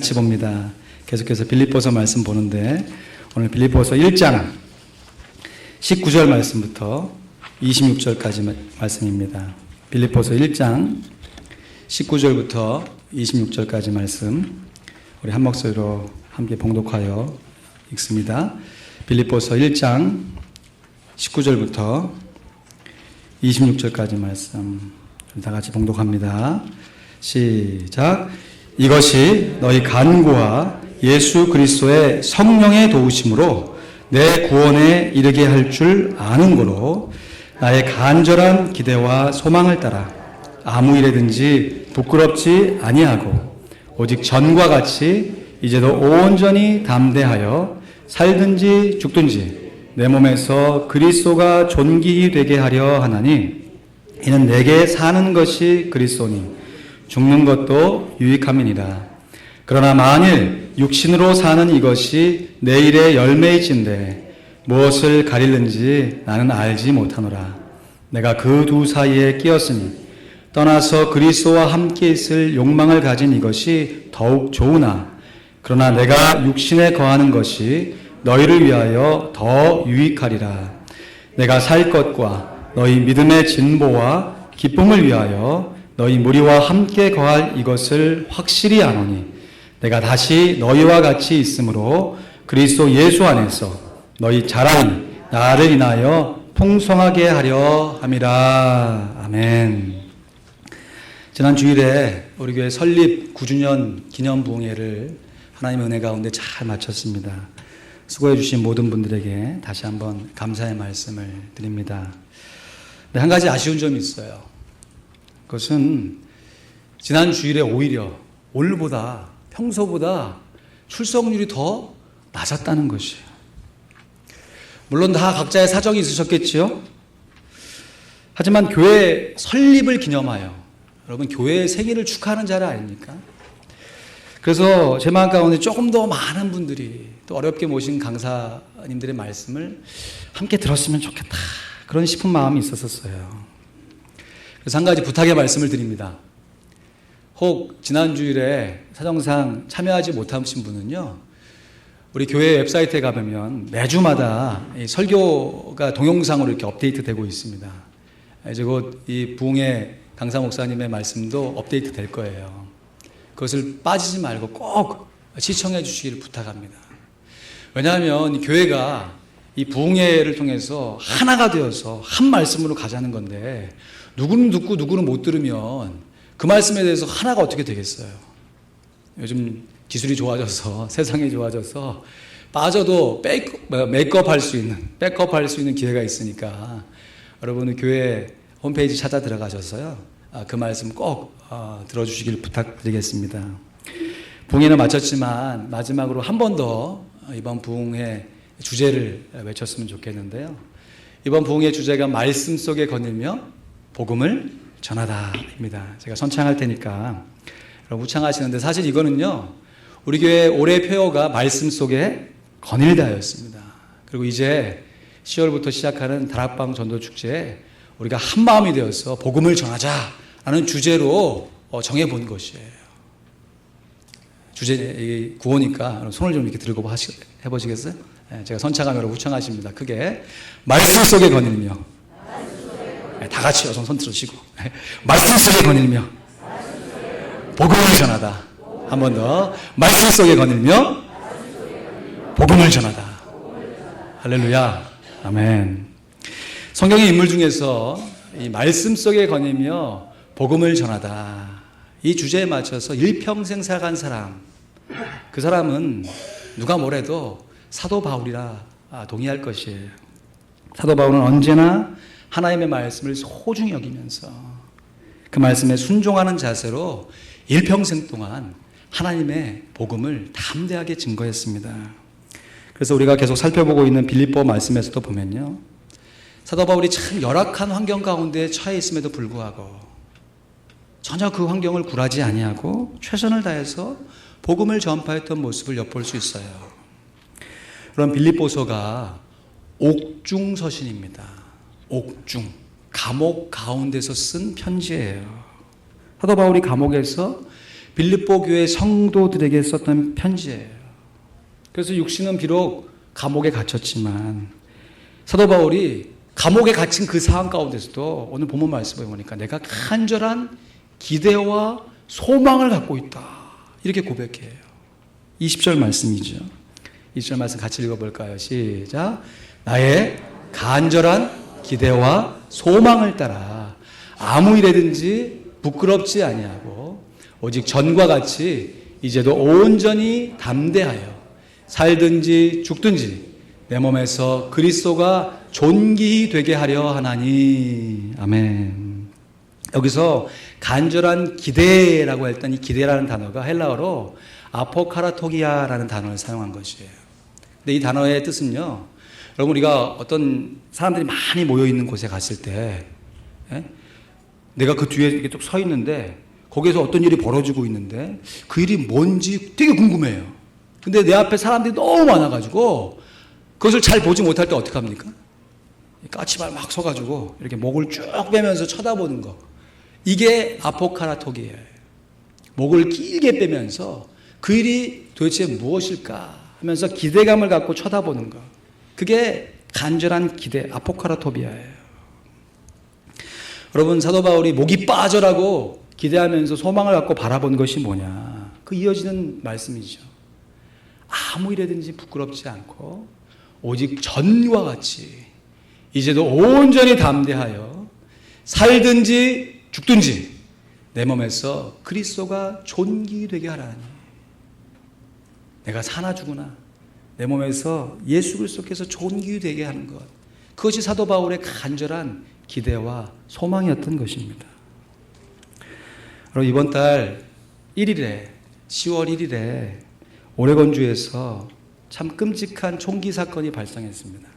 같이 봅니다. 계속해서 빌립보서 말씀 보는데 오늘 빌립보서 1장 19절 말씀부터 26절까지 말씀입니다. 빌립보서 1장 19절부터 26절까지 말씀 우리 한 목소리로 함께 봉독하여 읽습니다. 빌립보서 1장 19절부터 26절까지 말씀 다 같이 봉독합니다. 시작. 이것이 너희 간구와 예수 그리스도의 성령의 도우심으로 내 구원에 이르게 할 줄 아는 거로 나의 간절한 기대와 소망을 따라 아무 일에든지 부끄럽지 아니하고 오직 전과 같이 이제도 온전히 담대하여 살든지 죽든지 내 몸에서 그리스도가 존귀히 되게 하려 하나니 이는 내게 사는 것이 그리스도니 죽는 것도 유익함이니라. 그러나 만일 육신으로 사는 이것이 내일의 열매일진데 무엇을 가리는지 나는 알지 못하노라. 내가 그 두 사이에 끼었으니 떠나서 그리스도와 함께 있을 욕망을 가진 이것이 더욱 좋으나 그러나 내가 육신에 거하는 것이 너희를 위하여 더 유익하리라. 내가 살 것과 너희 믿음의 진보와 기쁨을 위하여 너희 무리와 함께 거할 이것을 확실히 아노니 내가 다시 너희와 같이 있으므로 그리스도 예수 안에서 너희 자랑이 나를 인하여 풍성하게 하려 함이라. 아멘. 지난 주일에 우리 교회 설립 9주년 기념 부흥회를 하나님의 은혜 가운데 잘 마쳤습니다. 수고해 주신 모든 분들에게 다시 한번 감사의 말씀을 드립니다. 한 가지 아쉬운 점이 있어요. 그것은 지난 주일에 오히려 오늘보다 평소보다 출석률이 더 낮았다는 것이에요. 물론 다 각자의 사정이 있으셨겠지요. 하지만 교회 설립을 기념하여 여러분 교회의 생일을 축하하는 자리 아닙니까? 그래서 제 마음 가운데 조금 더 많은 분들이 또 어렵게 모신 강사님들의 말씀을 함께 들었으면 좋겠다 그런 싶은 마음이 있었어요. 그래서 한 가지 부탁의 말씀을 드립니다. 혹 지난 주일에 사정상 참여하지 못하신 분은요, 우리 교회 웹사이트에 가보면 매주마다 이 설교가 동영상으로 이렇게 업데이트되고 있습니다. 이제 곧 이 부흥의 강사 목사님의 말씀도 업데이트 될 거예요. 그것을 빠지지 말고 꼭 시청해 주시기를 부탁합니다. 왜냐하면 이 교회가 이 부흥회를 통해서 하나가 되어서 한 말씀으로 가자는 건데 누구는 듣고 누구는 못 들으면 그 말씀에 대해서 하나가 어떻게 되겠어요? 요즘 기술이 좋아져서 세상이 좋아져서 빠져도 백업 할 수 있는 기회가 있으니까 여러분은 교회 홈페이지 찾아 들어가셔서요 그 말씀 꼭 들어주시길 부탁드리겠습니다. 부흥회는 마쳤지만 마지막으로 한 번 더 이번 부흥회 주제를 외쳤으면 좋겠는데요. 이번 부흥의 주제가 말씀 속에 거닐며 복음을 전하다입니다. 제가 선창할 테니까 여러분 우창하시는데 사실 이거는요 우리 교회 올해 표어가 말씀 속에 거닐다였습니다. 그리고 이제 10월부터 시작하는 다락방 전도축제에 우리가 한 마음이 되어서 복음을 전하자라는 주제로 정해본 것이에요. 주제 구호니까 손을 좀 이렇게 들고 해보시겠어요? 제가 선창하면 우창하십니다. 크게 말씀 속에 거닐며 다 같이요. 손 들으시고 말씀 속에 거닐며 복음을 전하다. 한 번 더 말씀 속에 거닐며 복음을 전하다. 할렐루야. 아멘. 성경의 인물 중에서 이 말씀 속에 거닐며 복음을 전하다 이 주제에 맞춰서 일평생 살아간 사람, 그 사람은 누가 뭐래도 사도 바울이라 동의할 것이에요. 사도 바울은 언제나 하나님의 말씀을 소중히 여기면서 그 말씀에 순종하는 자세로 일평생 동안 하나님의 복음을 담대하게 증거했습니다. 그래서 우리가 계속 살펴보고 있는 빌립보 말씀에서도 보면요, 사도 바울이 참 열악한 환경 가운데 처해 있음에도 불구하고 전혀 그 환경을 굴하지 아니하고 최선을 다해서 복음을 전파했던 모습을 엿볼 수 있어요. 그럼 빌립보서가 옥중서신입니다. 옥중, 감옥 가운데서 쓴 편지예요. 사도 바울이 감옥에서 빌립보 교회 성도들에게 썼던 편지예요. 그래서 육신은 비록 감옥에 갇혔지만 사도 바울이 감옥에 갇힌 그 상황 가운데서도 오늘 본문 말씀을 보니까 내가 간절한 기대와 소망을 갖고 있다. 이렇게 고백해요. 20절 말씀이죠. 20절 말씀 같이 읽어볼까요? 시작. 나의 간절한 기대와 소망을 따라 아무 일에든지 부끄럽지 아니하고 오직 전과 같이 이제도 온전히 담대하여 살든지 죽든지 내 몸에서 그리스도가 존귀히 되게 하려 하나니. 아멘. 여기서 간절한 기대라고 했던 이 기대라는 단어가 헬라어로 아포카라토기아라는 단어를 사용한 것이에요. 근데 이 단어의 뜻은요, 여러분 우리가 어떤 사람들이 많이 모여 있는 곳에 갔을 때, 내가 그 뒤에 이렇게 쭉 서 있는데 거기에서 어떤 일이 벌어지고 있는데 그 일이 뭔지 되게 궁금해요. 근데 내 앞에 사람들이 너무 많아가지고 그것을 잘 보지 못할 때 어떻게 합니까? 까치발 막 서가지고 이렇게 목을 쭉 빼면서 쳐다보는 거. 이게 아포카라토기예요. 목을 길게 빼면서 그 일이 도대체 무엇일까 하면서 기대감을 갖고 쳐다보는 거. 그게 간절한 기대, 아포카라토비아예요. 여러분, 사도 바울이 목이 빠져라고 기대하면서 소망을 갖고 바라본 것이 뭐냐. 그 이어지는 말씀이죠. 아무 일에든지 부끄럽지 않고 오직 전과 같이 이제도 온전히 담대하여 살든지 죽든지 내 몸에서 그리스도가 존귀되게 하라니. 내가 사나 죽으나 내 몸에서 예수 그리스도께서 존귀되게 하는 것. 그것이 사도 바울의 간절한 기대와 소망이었던 것입니다. 여러분, 이번 달 1일에 10월 1일에 오레곤주에서 참 끔찍한 총기 사건이 발생했습니다.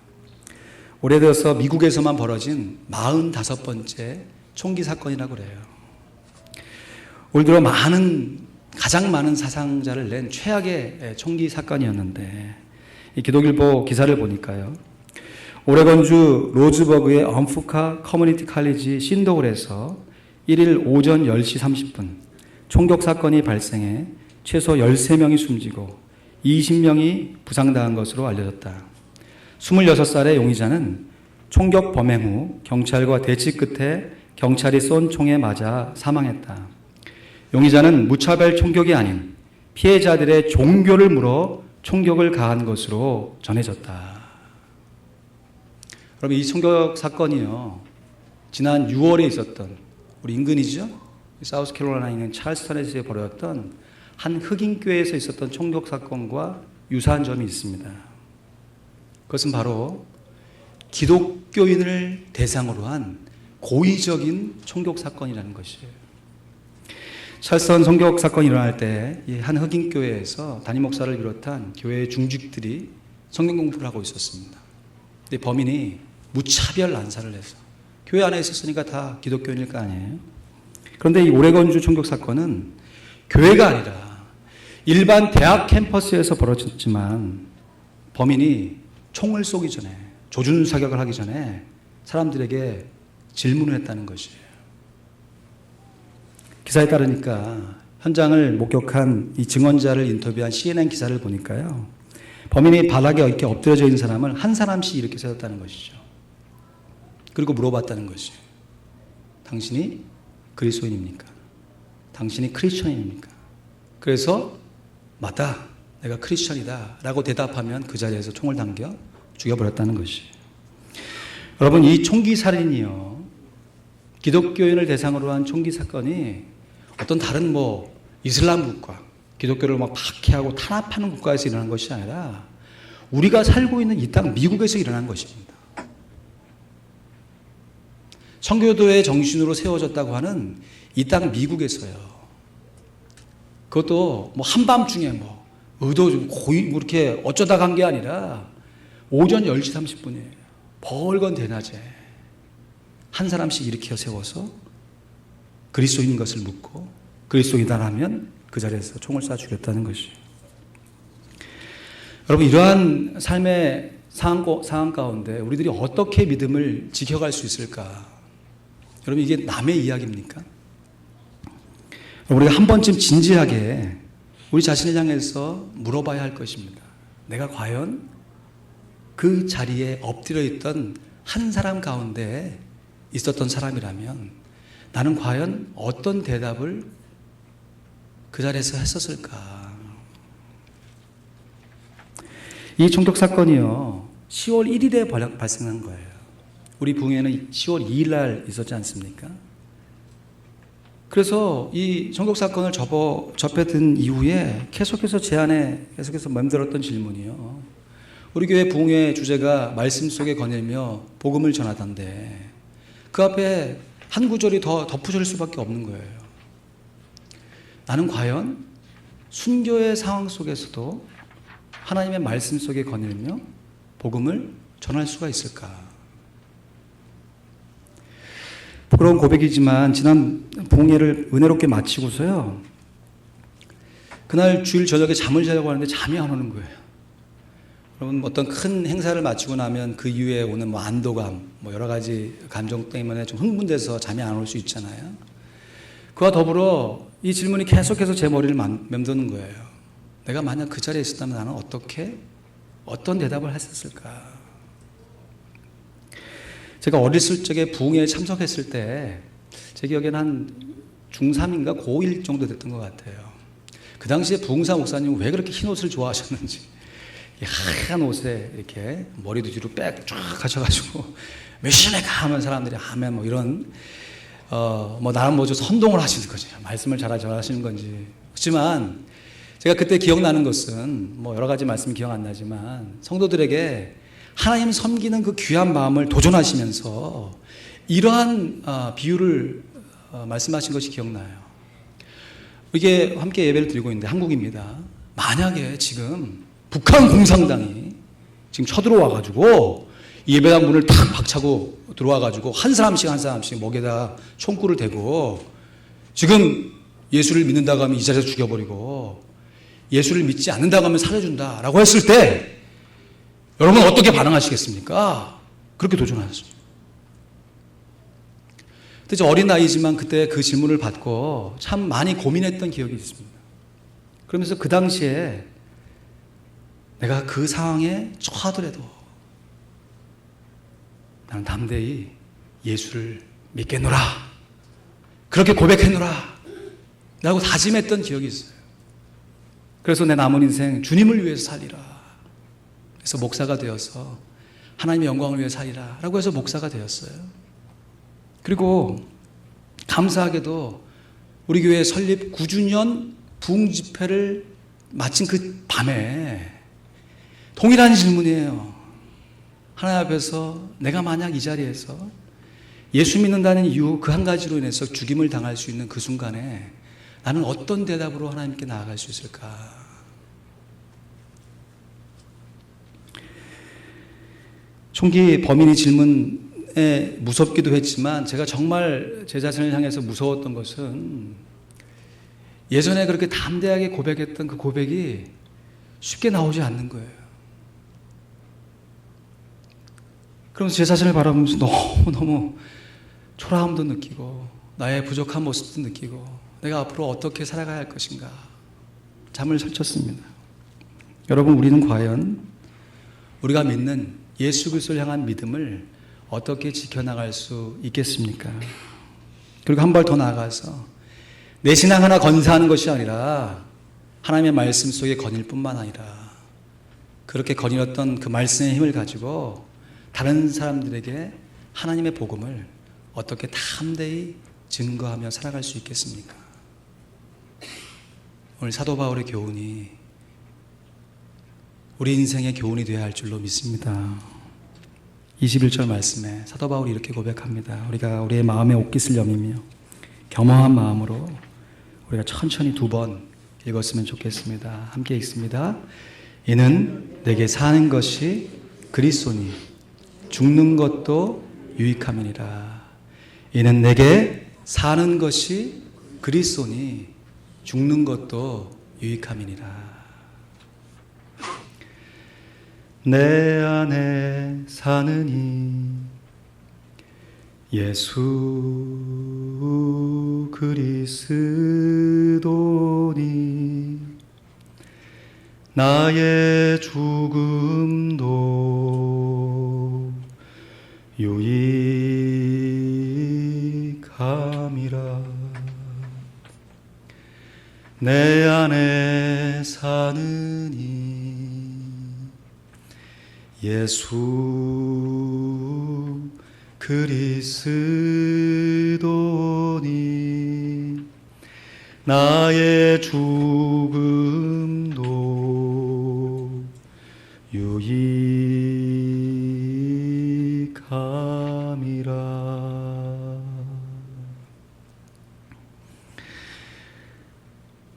올해 들어서 미국에서만 벌어진 45번째 총기 사건이라고 그래요. 올 들어 가장 많은 사상자를 낸 최악의 총기 사건이었는데, 이 기독일보 기사를 보니까요, 오레곤주 로즈버그의 엄프카 커뮤니티 칼리지 신도홀에서 1일 오전 10시 30분 총격 사건이 발생해 최소 13명이 숨지고 20명이 부상당한 것으로 알려졌다. 26살의 용의자는 총격 범행 후 경찰과 대치 끝에 경찰이 쏜 총에 맞아 사망했다. 용의자는 무차별 총격이 아닌 피해자들의 종교를 물어 총격을 가한 것으로 전해졌다. 여러분, 이 총격 사건이요, 지난 6월에 있었던 우리 인근이죠, 사우스캐롤라이나에 있는 찰스턴에서 벌어졌던 한 흑인교회에서 있었던 총격 사건과 유사한 점이 있습니다. 그것은 바로 기독교인을 대상으로 한 고의적인 총격 사건이라는 것이에요. 찰스턴 총격 사건이 일어날 때 한 흑인교회에서 담임 목사를 비롯한 교회의 중직들이 성경 공부를 하고 있었습니다. 근데 범인이 무차별 난사를 해서 교회 안에 있었으니까 다 기독교인일 거 아니에요. 그런데 이 오레곤주 총격 사건은 교회가 아니라 일반 대학 캠퍼스에서 벌어졌지만 범인이 총을 쏘기 전에, 조준 사격을 하기 전에 사람들에게 질문을 했다는 것이에요. 기사에 따르니까 현장을 목격한 이 증언자를 인터뷰한 CNN 기사를 보니까요, 범인이 바닥에 이렇게 엎드려져 있는 사람을 한 사람씩 이렇게 세웠다는 것이죠. 그리고 물어봤다는 것이에요. 당신이 그리스도인입니까? 당신이 크리스천입니까? 그래서 맞다, 내가 크리스천이다 라고 대답하면 그 자리에서 총을 당겨 죽여버렸다는 것이에요. 여러분, 이 총기 살인이요, 기독교인을 대상으로 한 총기 사건이 어떤 다른 이슬람 국가, 기독교를 박해하고 탄압하는 국가에서 일어난 것이 아니라 우리가 살고 있는 이 땅 미국에서 일어난 것입니다. 청교도의 정신으로 세워졌다고 하는 이 땅 미국에서요. 그것도 한밤중에 의도 좀 이렇게 어쩌다가 한 게 아니라 오전 10시 30분이에요. 벌건 대낮에 한 사람씩 일으켜 세워서 그리스도인인 것을 묻고 그리스도이다라면 그 자리에서 총을 쏴 죽였다는 것이에요. 여러분, 이러한 삶의 상황 가운데 우리들이 어떻게 믿음을 지켜갈 수 있을까? 여러분, 이게 남의 이야기입니까? 우리가 한 번쯤 진지하게 우리 자신을 향해서 물어봐야 할 것입니다. 내가 과연 그 자리에 엎드려 있던 한 사람 가운데 있었던 사람이라면 나는 과연 어떤 대답을 그 자리에서 했었을까? 이 총격 사건이요, 10월 1일에 발생한 거예요. 우리 부흥회는 10월 2일 날 있었지 않습니까? 그래서 이 총격 사건을 접해 든 이후에 계속해서 제 안에 계속해서 맴돌았던 질문이요. 우리 교회 부흥회 주제가 말씀 속에 거닐며 복음을 전하던데 그 앞에 한 구절이 더 덧붙일 수밖에 없는 거예요. 나는 과연 순교의 상황 속에서도 하나님의 말씀 속에 거닐며 복음을 전할 수가 있을까? 부끄러운 고백이지만 지난 부흥회를 은혜롭게 마치고서요, 그날 주일 저녁에 잠을 자려고 하는데 잠이 안 오는 거예요. 여러분, 어떤 큰 행사를 마치고 나면 그 이후에 오는 안도감, 여러 가지 감정 때문에 좀 흥분돼서 잠이 안 올 수 있잖아요. 그와 더불어 이 질문이 계속해서 제 머리를 맴도는 거예요. 내가 만약 그 자리에 있었다면 나는 어떤 대답을 했었을까? 제가 어렸을 적에 부흥회에 참석했을 때 제 기억에는 한 중3인가 고1 정도 됐던 것 같아요. 그 당시에 부흥사 목사님은 왜 그렇게 흰 옷을 좋아하셨는지, 하얀 옷에 이렇게 머리도 뒤로 빽 쫙 가셔가지고 메시메가 하면 사람들이 아멘 이런 나는 좀 선동을 하시는 거지, 말씀을 잘하시는 건지. 그렇지만 제가 그때 기억나는 것은 여러 가지 말씀이 기억 안 나지만 성도들에게 하나님 섬기는 그 귀한 마음을 도전하시면서 이러한 비유를 말씀하신 것이 기억나요. 이게 함께 예배를 드리고 있는데 한국입니다. 만약에 지금 북한 공산당이 지금 쳐들어와가지고 예배당 문을 탁 박차고 들어와가지고 한 사람씩 목에다 총구를 대고 지금 예수를 믿는다고 하면 이 자리에서 죽여버리고 예수를 믿지 않는다고 하면 살려준다라고 했을 때 여러분 어떻게 반응하시겠습니까? 그렇게 도전하셨습니다. 그때 저 어린 나이지만 그때 그 질문을 받고 참 많이 고민했던 기억이 있습니다. 그러면서 그 당시에 내가 그 상황에 처하더라도 나는 담대히 예수를 믿겠노라, 그렇게 고백했노라 라고 다짐했던 기억이 있어요. 그래서 내 남은 인생 주님을 위해서 살리라, 그래서 목사가 되어서 하나님의 영광을 위해 살리라 라고 해서 목사가 되었어요. 그리고 감사하게도 우리 교회 설립 9주년 부흥 집회를 마친 그 밤에 동일한 질문이에요. 하나님 앞에서 내가 만약 이 자리에서 예수 믿는다는 이유 그 한 가지로 인해서 죽임을 당할 수 있는 그 순간에 나는 어떤 대답으로 하나님께 나아갈 수 있을까? 총기 범인이 질문에 무섭기도 했지만 제가 정말 제 자신을 향해서 무서웠던 것은 예전에 그렇게 담대하게 고백했던 그 고백이 쉽게 나오지 않는 거예요. 그러면서 제 자신을 바라보면서 너무너무 초라함도 느끼고 나의 부족한 모습도 느끼고 내가 앞으로 어떻게 살아가야 할 것인가 잠을 설쳤습니다. 여러분, 우리는 과연 우리가 믿는 예수 그리스도를 향한 믿음을 어떻게 지켜나갈 수 있겠습니까? 그리고 한 발 더 나아가서 내 신앙 하나 건사하는 것이 아니라 하나님의 말씀 속에 거닐 뿐만 아니라 그렇게 거닐었던 그 말씀의 힘을 가지고 다른 사람들에게 하나님의 복음을 어떻게 담대히 증거하며 살아갈 수 있겠습니까? 오늘 사도 바울의 교훈이 우리 인생의 교훈이 되어야 할 줄로 믿습니다. 21절 말씀에 사도 바울이 이렇게 고백합니다. 우리가 우리의 마음에 옷깃을 여미며 겸허한 마음으로 우리가 천천히 2번 읽었으면 좋겠습니다. 함께 읽습니다. 이는 내게 사는 것이 그리스도니 죽는 것도 유익함이니라. 이는 내게 사는 것이 그리스도니 죽는 것도 유익함이니라. 내 안에 사느니 예수 그리스도니 나의 죽음도 유익함이라. 내 안에 사는 이 예수 그리스도니 나의 죽음도 유익함이라.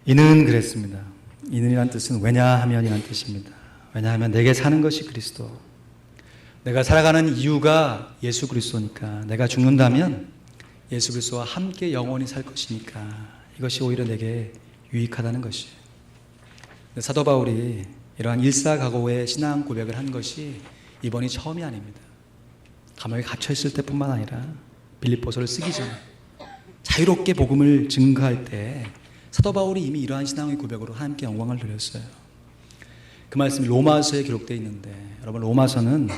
이는 그랬습니다. 이는이란 뜻은 왜냐하면이란 뜻입니다. 왜냐하면 내게 사는 것이 그리스도, 내가 살아가는 이유가 예수 그리스도니까, 내가 죽는다면 예수 그리스도와 함께 영원히 살 것이니까 이것이 오히려 내게 유익하다는 것이에요. 사도 바울이 이러한 일사각오의 신앙 고백을 한 것이 이번이 처음이 아닙니다. 감옥에 갇혀있을 때뿐만 아니라 빌립보서를 쓰기 전에 자유롭게 복음을 증거할 때 사도 바울이 이미 이러한 신앙의 고백으로 하나님께 영광을 돌렸어요. 그 말씀이 로마서에 기록되어 있는데, 여러분 로마서는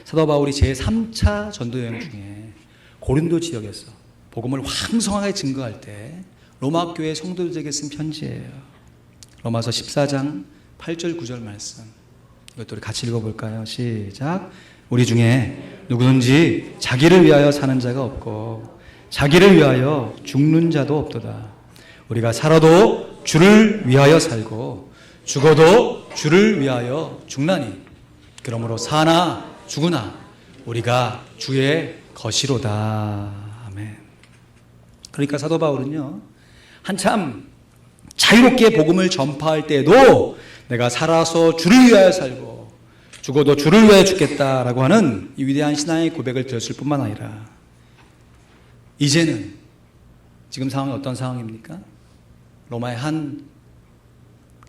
사도 바울이 제3차 전도여행 중에 고린도 지역에서 복음을 왕성하게 증거할 때 로마 교회 성도들에게 쓴 편지예요. 로마서 14장 8절 9절 말씀, 이것도 우리 같이 읽어볼까요? 시작. 우리 중에 누구든지 자기를 위하여 사는 자가 없고 자기를 위하여 죽는 자도 없도다. 우리가 살아도 주를 위하여 살고 죽어도 주를 위하여 죽나니 그러므로 사나 죽으나 우리가 주의 것이로다. 아멘. 그러니까 사도 바울은요, 한참 자유롭게 복음을 전파할 때에도 내가 살아서 주를 위하여 살고 죽어도 주를 위하여 죽겠다라고 하는 이 위대한 신앙의 고백을 들었을 뿐만 아니라, 이제는 지금 상황이 어떤 상황입니까? 로마의 한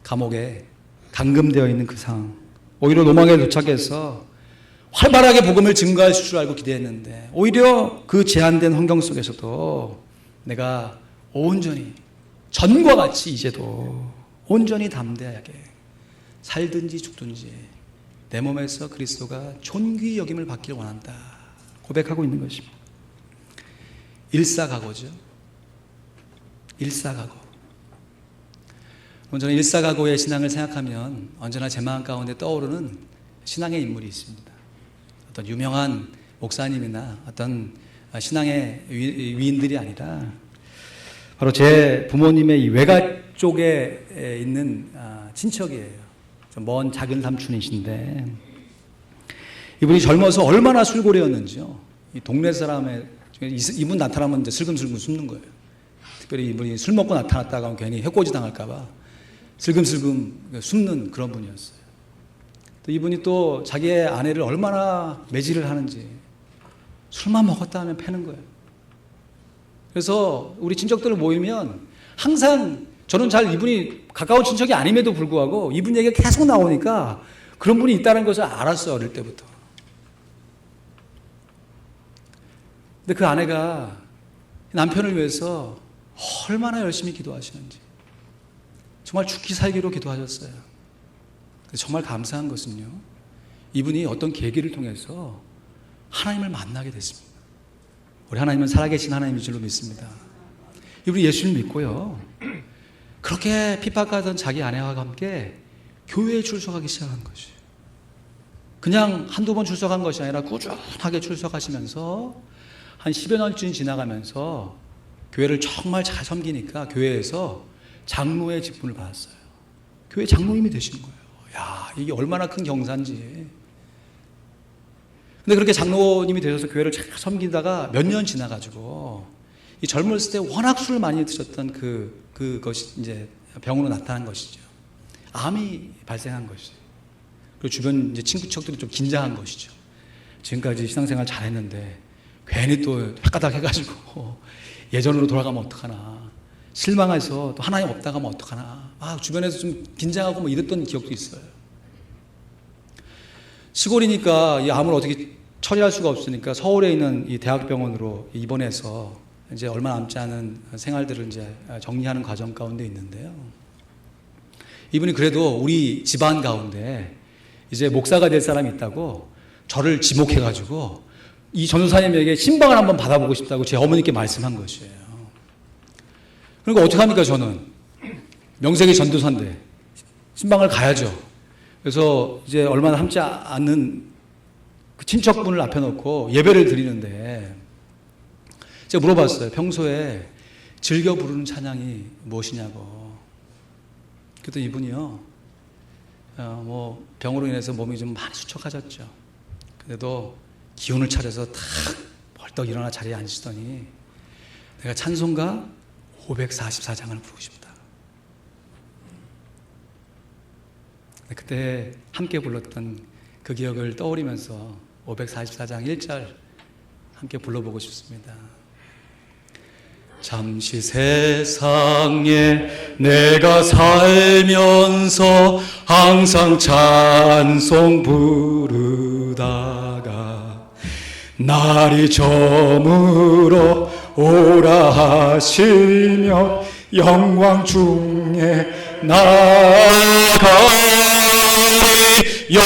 감옥에 감금되어 있는 그 상황. 오히려 로마에 도착해서 활발하게 복음을 증거할 줄 알고 기대했는데, 오히려 그 제한된 환경 속에서도 내가 온전히 전과 같이 이제도 온전히 담대하게 살든지 죽든지 내 몸에서 그리스도가 존귀 여김을 받기를 원한다 고백하고 있는 것입니다. 일사각오죠. 일사각오. 저는 일사각오의 신앙을 생각하면 언제나 제 마음 가운데 떠오르는 신앙의 인물이 있습니다. 어떤 유명한 목사님이나 어떤 신앙의 위인들이 아니라 바로 제 부모님의 이 외가 쪽에 있는 친척이에요. 좀 먼 작은 삼촌이신데, 이분이 젊어서 얼마나 술고래였는지요. 이 동네 사람의 이분 나타나면 이제 슬금슬금 숨는 거예요. 특별히 이분이 술 먹고 나타났다가 하면 괜히 해코지 당할까봐 슬금슬금 숨는 그런 분이었어요. 또 이분이 또 자기의 아내를 얼마나 매질을 하는지, 술만 먹었다 하면 패는 거예요. 그래서 우리 친척들 모이면 항상 저는 잘 이분이 가까운 친척이 아님에도 불구하고 이분 얘기가 계속 나오니까 그런 분이 있다는 것을 알았어요, 어릴 때부터. 근데 그 아내가 남편을 위해서 얼마나 열심히 기도하시는지, 정말 죽기 살기로 기도하셨어요. 정말 감사한 것은요, 이분이 어떤 계기를 통해서 하나님을 만나게 됐습니다. 우리 하나님은 살아계신 하나님인 줄로 믿습니다. 이분이 예수를 믿고요, 그렇게 핍박하던 자기 아내와 함께 교회에 출석하기 시작한 것이에요. 그냥 한두 번 출석한 것이 아니라 꾸준하게 출석하시면서 한 10여 년쯤 지나가면서 교회를 정말 잘 섬기니까 교회에서 장로의 직분을 받았어요. 교회 장로님이 되신 거예요. 야, 이게 얼마나 큰 경사인지. 근데 그렇게 장로님이 되셔서 교회를 잘 섬기다가 몇 년 지나가지고 이 젊었을 때 워낙 술을 많이 드셨던 그것이 이제 병으로 나타난 것이죠. 암이 발생한 것이죠. 그리고 주변 이제 친구척들이 좀 긴장한 것이죠. 지금까지 신앙생활 잘했는데 괜히 또 헷가닥 해가지고 예전으로 돌아가면 어떡하나, 실망해서 또 하나님 없다가 하면 어떡하나, 주변에서 좀 긴장하고 뭐 이랬던 기억도 있어요. 시골이니까 이 암을 어떻게 처리할 수가 없으니까 서울에 있는 이 대학병원으로 입원해서 이제 얼마 남지 않은 생활들을 이제 정리하는 과정 가운데 있는데요. 이분이 그래도 우리 집안 가운데 이제 목사가 될 사람이 있다고 저를 지목해가지고 이 전도사님에게 신방을 한번 받아보고 싶다고 제 어머니께 말씀한 것이에요. 그러니까 어떻게 합니까? 저는 명색이 전도사인데 신방을 가야죠. 그래서 이제 얼마 남지 않는 그 친척분을 앞에 놓고 예배를 드리는데 제가 물어봤어요. 평소에 즐겨 부르는 찬양이 무엇이냐고. 그랬더니 이분이요, 뭐 병으로 인해서 몸이 좀 많이 수척하셨죠. 그래도 기운을 차려서 탁 벌떡 일어나 자리에 앉으시더니 내가 찬송가 544장을 부르고 싶다. 그때 함께 불렀던 그 기억을 떠올리면서 544장 1절 함께 불러보고 싶습니다. 잠시 세상에 내가 살면서 항상 찬송 부르다가 날이 저물어 오라 하시며 영광 중에 나아가리. 열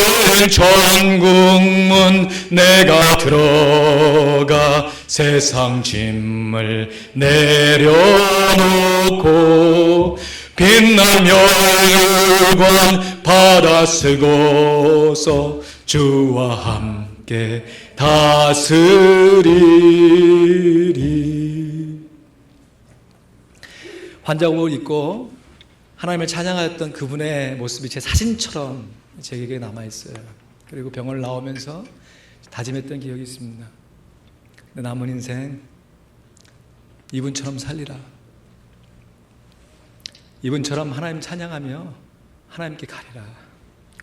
천국문 내가 들어가 세상 짐을 내려놓고 빛난 멸관 받아 쓰고서 주와 함께 다스리리. 환자복을 입고 하나님을 찬양하였던 그분의 모습이 제 사진처럼 제게 남아있어요. 그리고 병원을 나오면서 다짐했던 기억이 있습니다. 내 남은 인생 이분처럼 살리라. 이분처럼 하나님 찬양하며 하나님께 가리라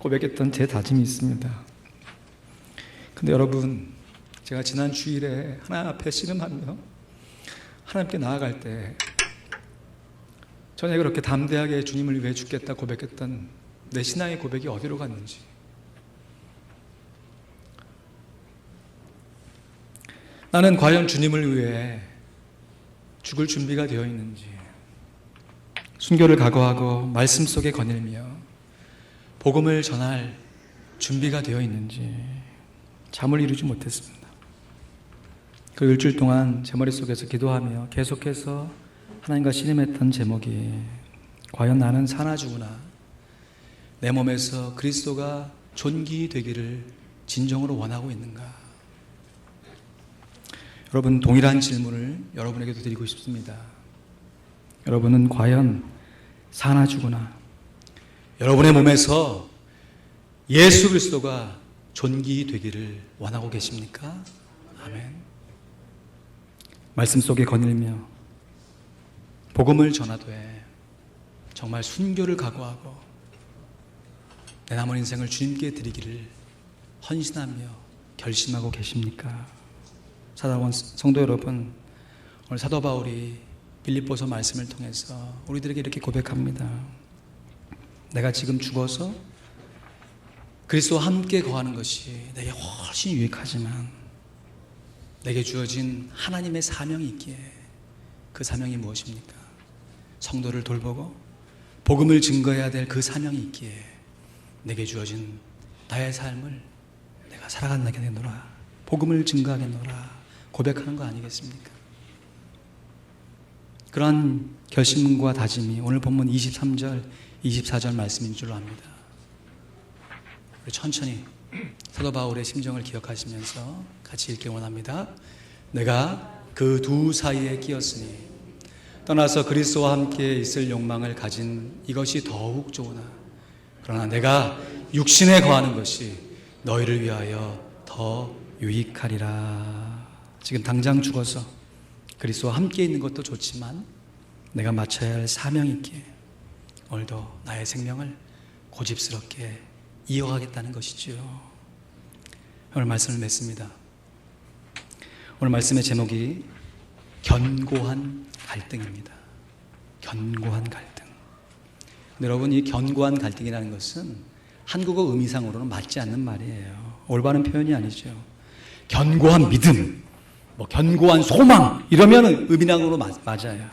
고백했던 제 다짐이 있습니다. 근데 여러분, 제가 지난 주일에 하나님 앞에 씨름하며 하나님께 나아갈 때 전에 그렇게 담대하게 주님을 위해 죽겠다 고백했던 내 신앙의 고백이 어디로 갔는지, 나는 과연 주님을 위해 죽을 준비가 되어 있는지, 순교를 각오하고 말씀 속에 거닐며 복음을 전할 준비가 되어 있는지 잠을 이루지 못했습니다. 그 일주일 동안 제 머릿속에서 기도하며 계속해서 하나님과 씨름했던 제목이 과연 나는 사나 죽으나 내 몸에서 그리스도가 존귀되기를 진정으로 원하고 있는가? 여러분, 동일한 질문을 여러분에게도 드리고 싶습니다. 여러분은 과연 사나 죽으나 여러분의 몸에서 예수 그리스도가 존귀되기를 원하고 계십니까? 아멘. 말씀 속에 거닐며 복음을 전하되 정말 순교를 각오하고 내 남은 인생을 주님께 드리기를 헌신하며 결심하고 계십니까? 사랑하는 성도 여러분, 오늘 사도 바울이 빌립보서 말씀을 통해서 우리들에게 이렇게 고백합니다. 내가 지금 죽어서 그리스도와 함께 거하는 것이 내게 훨씬 유익하지만 내게 주어진 하나님의 사명이 있기에, 그 사명이 무엇입니까? 성도를 돌보고 복음을 증거해야 될 그 사명이 있기에 내게 주어진 나의 삶을 내가 살아가겠노라, 복음을 증거하겠노라 고백하는 거 아니겠습니까? 그러한 결심과 다짐이 오늘 본문 23절, 24절 말씀인 줄로 압니다. 우리 천천히 사도 바울의 심정을 기억하시면서 같이 읽기 원합니다. 내가 그 두 사이에 끼었으니 떠나서 그리스도와 함께 있을 욕망을 가진 이것이 더욱 좋으나 그러나 내가 육신에 거하는 것이 너희를 위하여 더 유익하리라. 지금 당장 죽어서 그리스도와 함께 있는 것도 좋지만 내가 마쳐야 할 사명이 있기에 오늘도 나의 생명을 고집스럽게 이어가겠다는 것이지요. 오늘 말씀을 맺습니다. 오늘 말씀의 제목이 견고한 갈등입니다. 견고한 갈등. 근데 여러분, 이 견고한 갈등이라는 것은 한국어 의미상으로는 맞지 않는 말이에요. 올바른 표현이 아니죠. 견고한 믿음, 뭐 견고한 소망 이러면 의미랑으로 맞아요.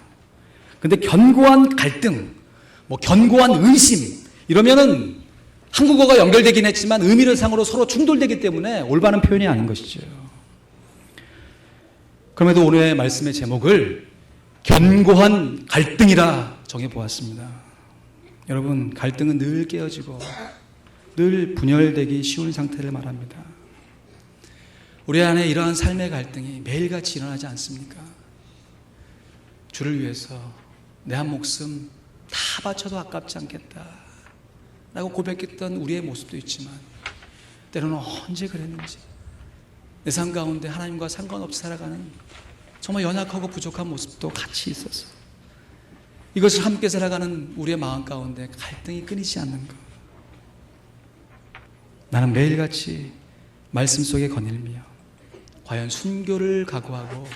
근데 견고한 갈등, 뭐 견고한 의심 이러면은 한국어가 연결되긴 했지만 의미를 상으로 서로 충돌되기 때문에 올바른 표현이 아닌 것이죠. 그럼에도 오늘의 말씀의 제목을 견고한 갈등이라 정해보았습니다. 여러분, 갈등은 늘 깨어지고 늘 분열되기 쉬운 상태를 말합니다. 우리 안에 이러한 삶의 갈등이 매일같이 일어나지 않습니까? 주를 위해서 내 한 목숨 다 바쳐도 아깝지 않겠다 라고 고백했던 우리의 모습도 있지만 때로는 언제 그랬는지 내 삶 가운데 하나님과 상관없이 살아가는 정말 연약하고 부족한 모습도 같이 있어서 이것을 함께 살아가는 우리의 마음 가운데 갈등이 끊이지 않는 것. 나는 매일같이 말씀 속에 거닐며 과연 순교를 각오하고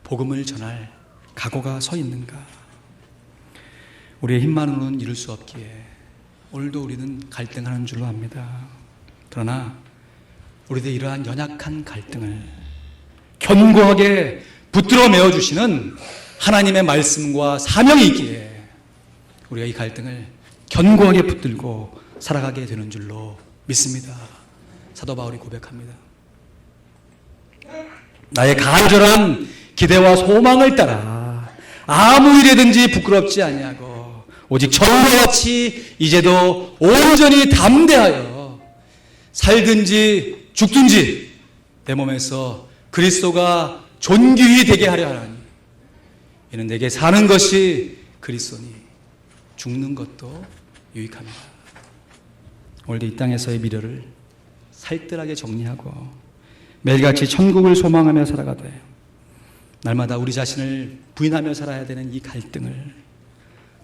복음을 전할 각오가 서 있는가? 우리의 힘만으로는 이룰 수 없기에 오늘도 우리는 갈등하는 줄로 압니다. 그러나 우리들 이러한 연약한 갈등을 견고하게 붙들어 메워주시는 하나님의 말씀과 사명이 있기에 우리가 이 갈등을 견고하게 붙들고 살아가게 되는 줄로 믿습니다. 사도 바울이 고백합니다. 나의 간절한 기대와 소망을 따라 아무 일에든지 부끄럽지 아니하고 오직 전과 같이 이제도 온전히 담대하여 살든지 죽든지 내 몸에서 그리스도가 존귀히 되게 하려 하나니 이는 내게 사는 것이 그리스도니 죽는 것도 유익합니다. 오늘도 이 땅에서의 미래를 살뜰하게 정리하고 매일같이 천국을 소망하며 살아가되 날마다 우리 자신을 부인하며 살아야 되는 이 갈등을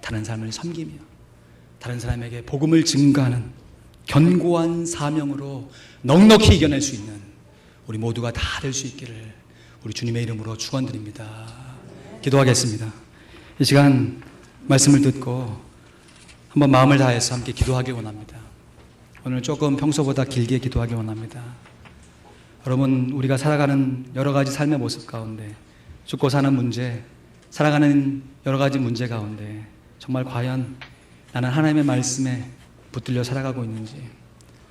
다른 사람을 섬기며 다른 사람에게 복음을 증거하는 견고한 사명으로 넉넉히 이겨낼 수 있는 우리 모두가 다 될 수 있기를 우리 주님의 이름으로 축원드립니다. 기도하겠습니다. 이 시간 말씀을 듣고 한번 마음을 다해서 함께 기도하기 원합니다. 오늘 조금 평소보다 길게 기도하기 원합니다. 여러분, 우리가 살아가는 여러 가지 삶의 모습 가운데 죽고 사는 문제, 살아가는 여러 가지 문제 가운데 정말 과연 나는 하나님의 말씀에 붙들려 살아가고 있는지,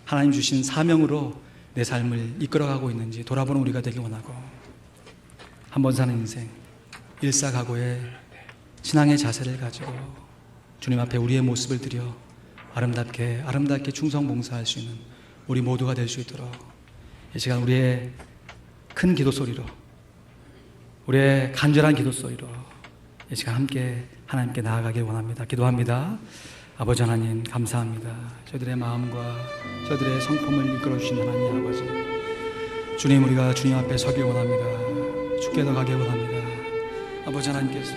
하나님 주신 사명으로 내 삶을 이끌어가고 있는지 돌아보는 우리가 되기 원하고, 한 번 사는 인생 일사각오의 신앙의 자세를 가지고 주님 앞에 우리의 모습을 드려 아름답게 충성봉사할 수 있는 우리 모두가 될 수 있도록 이 시간 우리의 큰 기도 소리로, 우리의 간절한 기도 소리로 이 시간 함께 하나님께 나아가길 원합니다. 기도합니다. 아버지 하나님, 감사합니다. 저희들의 마음과 저희들의 성품을 이끌어 주신 하나님 아버지, 주님, 우리가 주님 앞에 서길 원합니다. 주께로 가길 원합니다. 아버지 하나님께서